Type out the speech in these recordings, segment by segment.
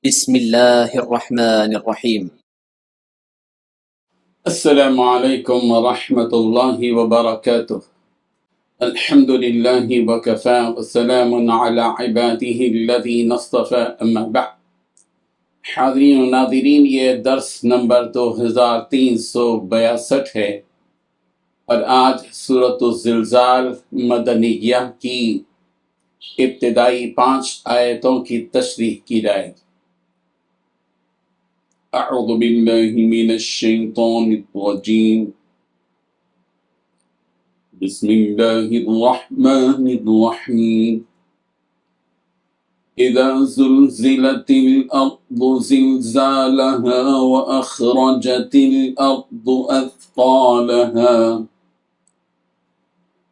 بسم الله الرحمن الرحيم. السلام علیکم ورحمۃ اللہ وبرکاتہ۔ الحمد للہ وکفى والسلام علی عباده الذین اصطفى اما بعد۔ حاضرین و ناظرین، یہ درس نمبر 2362 ہے اور آج سورۃ الزلزال مدنیہ کی ابتدائی 5 آیتوں کی تشریح کی جائے گی۔ اعوذ باللہ من الشیطان الرجیم، بسم اللہ الرحمن الرحیم۔ اذا زلزلت الارض زلزالها واخرجت الارض اثقالها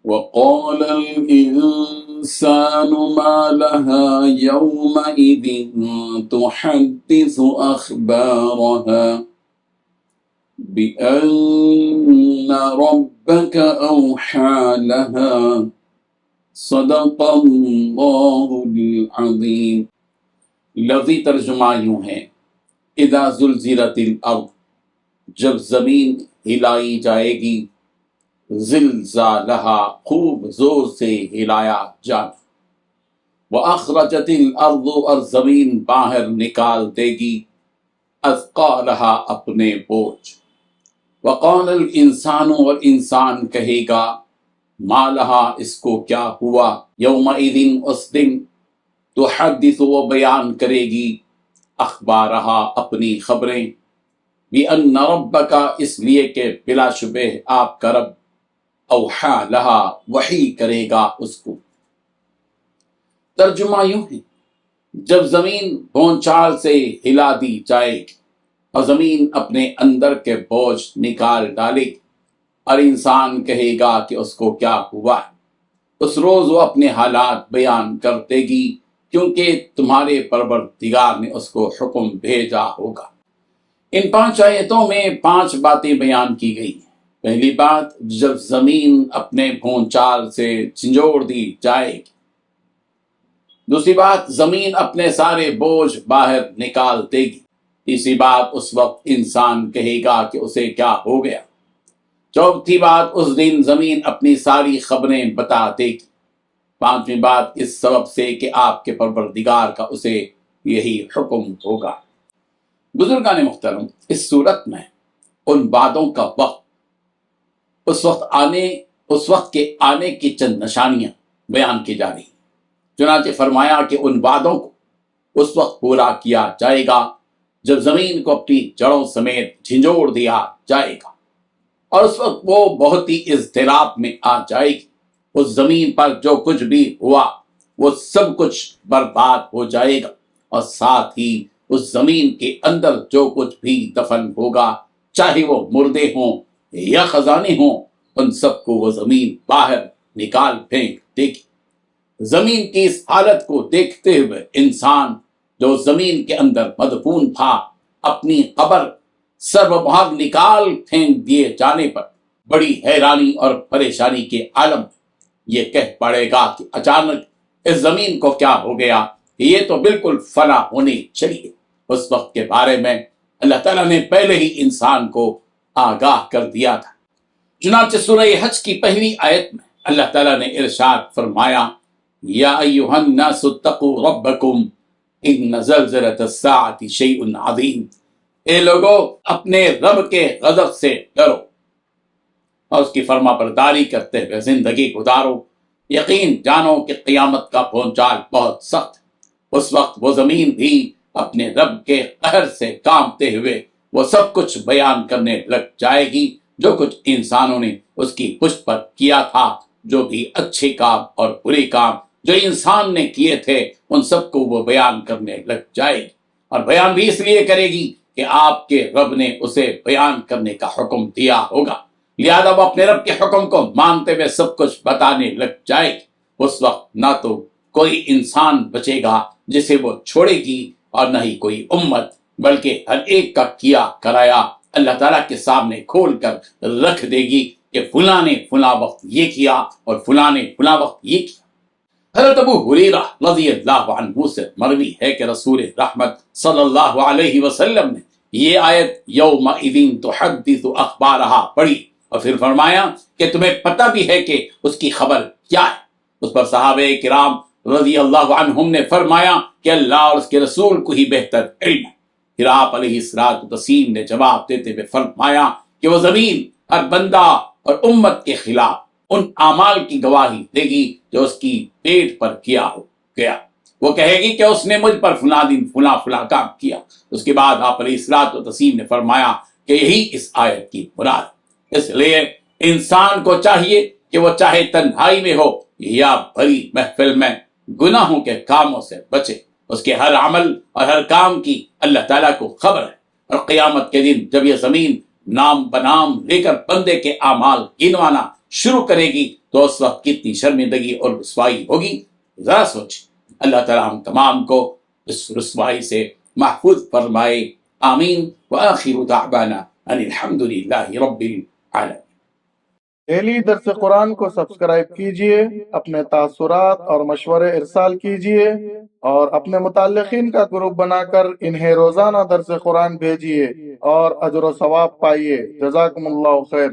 وقال الانسان ما لها يومئذ تحدث اخبارها بأن ربك أوحى لها صدق اللہ العظیم۔ لفظی ترجمہ یوں ہے، اذا زلزلت الارض، جب زمین ہلائی جائے گی، زلزالہا، خوب زور سے ہلایا جانا، وَأَخْرَجَتِ الْأَرْضُ، اور زمین باہر نکال دے گی، اثقالہا، اپنے بوجھ، وقال الانسان، اور انسان کہے گا، ما لہا، اس کو کیا ہوا، یومئذ، اس دن، تحدث، وہ بیان کرے گی، اخبارہا، اپنی خبریں، بِأَنَّ رَبَّكَ، اس لیے کہ بلا شبہ آپ کا رب، اوحا لہا، وحی کرے گا اس کو۔ ترجمہ یوں ہے، جب زمین بھونچال سے ہلا دی جائے گی اور زمین اپنے اندر کے بوجھ نکال ڈالے گی اور انسان کہے گا کہ اس کو کیا ہوا ہے، اس روز وہ اپنے حالات بیان کر دے گی، کیونکہ تمہارے پروردگار نے اس کو حکم بھیجا ہوگا۔ ان 5 آیتوں میں 5 باتیں بیان کی گئی ہیں۔ پہلی بات، جب زمین اپنے بھونچال سے جھنجھوڑ دی جائے گی۔ دوسری بات، زمین اپنے سارے بوجھ باہر نکال دے گی۔ تیسری بات، اس وقت انسان کہے گا کہ اسے کیا ہو گیا۔ چوتھی بات، اس دن زمین اپنی ساری خبریں بتا دے گی۔ پانچویں بات، اس سبب سے کہ آپ کے پروردگار کا اسے یہی حکم ہوگا۔ بزرگان محترم، اس صورت میں ان باتوں کا وقت، اس وقت کے آنے کی چند نشانیاں بیان کی جا رہی ہیں۔ چنانچہ فرمایا کہ ان وعدوں کو اس وقت پورا کیا جائے گا جب زمین کو اپنی جڑوں سمیت جھنجھوڑ دیا جائے گا، اور اس وقت وہ بہت ہی اضطراب میں آ جائے گی۔ اس زمین پر جو کچھ بھی ہوا وہ سب کچھ برباد ہو جائے گا، اور ساتھ ہی اس زمین کے اندر جو کچھ بھی دفن ہوگا، چاہے وہ مردے ہوں یا خزانے ہوں، ان سب کو وہ زمین باہر نکال پھینک دے گی۔ زمین کی اس حالت کو دیکھتے ہوئے انسان جو زمین کے اندر مدفون تھا، اپنی قبر سر و بھاگ نکال پھینک دیے جانے پر بڑی حیرانی اور پریشانی کے عالم یہ کہہ پڑے گا کہ اچانک اس زمین کو کیا ہو گیا، یہ تو بالکل فنا ہونی چاہیے۔ اس وقت کے بارے میں اللہ تعالیٰ نے پہلے ہی انسان کو آگاہ کر دیا تھا۔ چنانچہ سورہ حج کی پہلی آیت میں اللہ تعالیٰ نے ارشاد فرمایا، یا ایھا الناس اتقوا ربکم ان زلزلۃ الساعۃ شیء عظیم، اے لوگو اپنے رب کے غضب سے ڈرو اور اس کی فرما برداری کرتے ہوئے زندگی گزارو، یقین جانو کہ قیامت کا پہنچال بہت سخت ہے۔ اس وقت وہ زمین بھی اپنے رب کے قہر سے کانپتے ہوئے وہ سب کچھ بیان کرنے لگ جائے گی جو کچھ انسانوں نے اس کی پشت پر کیا تھا، جو بھی اچھے کام اور برے کام جو انسان نے کیے تھے، ان سب کو وہ بیان کرنے لگ جائے گی، اور بیان بھی اس لیے کرے گی کہ آپ کے رب نے اسے بیان کرنے کا حکم دیا ہوگا، لہذا وہ اپنے رب کے حکم کو مانتے ہوئے سب کچھ بتانے لگ جائے گی۔ اس وقت نہ تو کوئی انسان بچے گا جسے وہ چھوڑے گی، اور نہ ہی کوئی امت، بلکہ ہر ایک کا کیا کرایا اللہ تعالیٰ کے سامنے کھول کر رکھ دے گی کہ فلاں نے فلاں وقت یہ کیا اور فلاں نے فلاں وقت یہ کیا۔ حضرت ابو ہریرہ رضی اللہ عنہ سے مروی ہے کہ رسول رحمت صلی اللہ علیہ وسلم نے یہ آیت یومئذ تحدث اخبارہا پڑھی اور پھر فرمایا کہ تمہیں پتہ بھی ہے کہ اس کی خبر کیا ہے؟ اس پر صحابہ کرام رضی اللہ عنہم نے فرمایا کہ اللہ اور اس کے رسول کو ہی بہتر علم ہے۔ پھر آپ علیہ السلام نے جواب دیتے ہوئے فرمایا کہ وہ زمین ہر بندہ اور امت کے خلاف ان اعمال کی گواہی دے گی جو اس کی پیٹ پر کیا ہو گیا۔ وہ کہے گی کہ اس نے مجھ پر فلاں دن فلاں فلاں کام کیا۔ اس کے بعد آپ علیہ السلام نے فرمایا کہ یہی اس آیت کی مراد ہے۔ اس لیے انسان کو چاہیے کہ وہ چاہے تنہائی میں ہو یا بھری محفل میں گناہوں کے کاموں سے بچے۔ اس کے ہر عمل اور ہر کام کی اللہ تعالیٰ کو خبر ہے، اور قیامت کے دن جب یہ زمین نام بنام لے کر بندے کے اعمال گنوانا شروع کرے گی تو اس وقت کتنی شرمندگی اور رسوائی ہوگی، ذرا سوچ۔ اللہ تعالیٰ ہم تمام کو اس رسوائی سے محفوظ فرمائے، آمین۔ وآخر دعوانا ان الحمد للہ رب العالمین۔ ڈیلی درس قرآن کو سبسکرائب کیجئے، اپنے تاثرات اور مشورے ارسال کیجئے اور اپنے متعلقین کا گروپ بنا کر انہیں روزانہ درس قرآن بھیجئے اور اجر و ثواب پائیے۔ جزاکم اللہ خیر۔